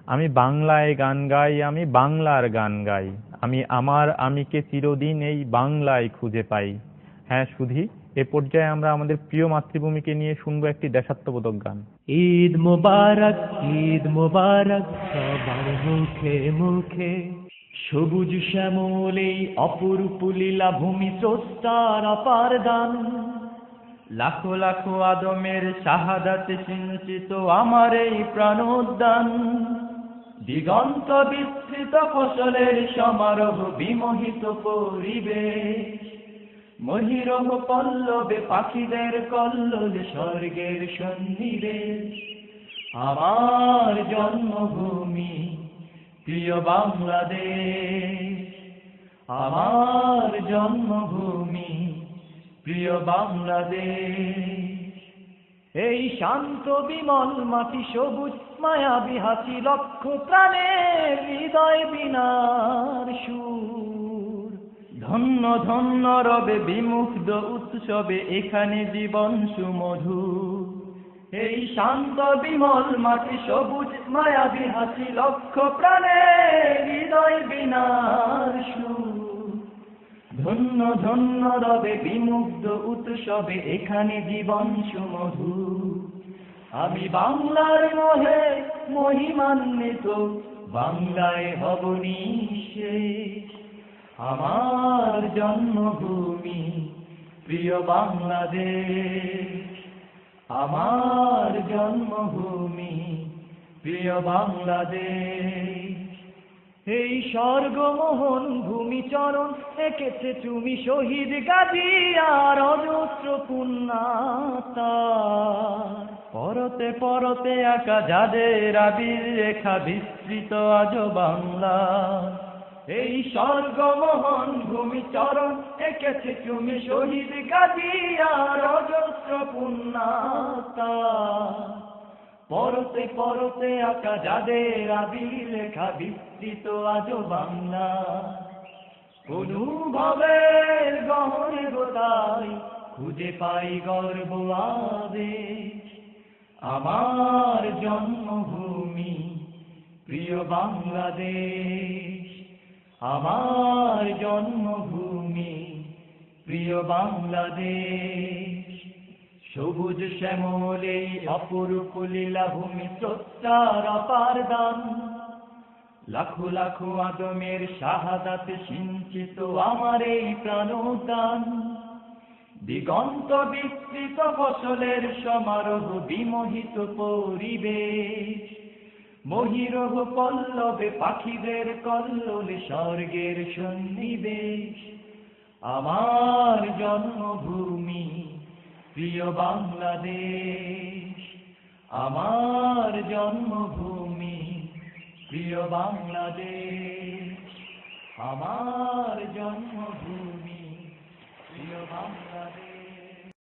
আমি বাংলায় গান গাই, আমি বাংলার গান গাই। আমি আমার আমিকে চিরদিন এই বাংলায় খুঁজে পাই। হ্যাঁ সুধী, এ পর্যায়ে আমরা আমাদের প্রিয় মাতৃভূমিকে নিয়ে শুনবো একটি দেশাত্মবোধক গান। ঈদ মোবারক, ঈদ মোবারক সবার মুখে মুখে। সবুজ শ্যামল এই অপরূপ লীলা ভূমি স্রষ্টার অপার দান। লাখো লাখো আদমের শাহাদাতে সিঞ্চিত আমার এই প্রাণোদ্যান। দিগন্ত বিস্তৃত ফসলের সমারোহ বিমোহিত পরিবেশ। মহিরহ পল্লবে পাখিদের কল্লোলে স্বর্গের সন্নিবেশ। আমার জন্মভূমি প্রিয় বাংলাদেশ, আমার জন্মভূমি প্রিয় বাংলাদেশ। এই শান্ত বিমল মাটি সবুজ মায়াবী হাসি লক্ষ প্রাণের হৃদয় বিনার সুর। ধন্য ধন্য রবে বিমুগ্ধ উৎসবে এখানে জীবন সুমধুর। এই শান্ত বিমল মাটি সবুজ মায়াবী হাসি লক্ষ প্রাণের হৃদয় বিনার সুর। ধন্য ধন্য রবে বিমুগ্ধ উৎসবে এখানে জীবন সুমধুর। আমি বাংলার মোহে মহিমান্বিত, বাংলায় হব নিঃশেষ। আমার জন্মভূমি প্রিয় বাংলাদেশ, আমার জন্মভূমি প্রিয় বাংলাদেশ। এই স্বর্গমোহন ভূমিচরণ এঁকেছে তুমি শহীদ গাজী আর অজস্র পুণ্যাত্মার। পরতে পরতে আঁকা যাদের আবির রেখা বিস্তৃত আজ বাংলা। এই স্বর্গমোহন ভূমিচরণ এঁকেছে তুমি শহীদ গাজী আর অজস্র পুণ্যাত্মার। পরতে পরতে আঁকা যাদের আবির রেখা বিস্তৃত আজ বাংলা। অনুভবের গহনে গোতাই খুঁজে পাই গর্ব আবেশ। আমার জন্মভূমি প্রিয় বাংলাদেশ, আমার জন্মভূমি প্রিয় বাংলাদেশ। সবুজ শ্যামল এই অপরূপ লীলা ভূমি স্রষ্টার অপার দান। লাখো লাখো আদমের শাহাদাতে সিঞ্চিত আমার এই প্রাণোদ্যান। দিগন্ত বিস্তৃত ফসলের সমারোহ বিমোহিত পরিবেশ। মহিরহ পল্লবে পাখিদের কল্লোলে স্বর্গের সন্নিবেশ। আমার জন্মভূমি প্রিয় বাংলাদেশ, আমার জন্মভূমি প্রিয় বাংলাদেশ, আমার জন্মভূমি প্রিয় বাংলাদেশ।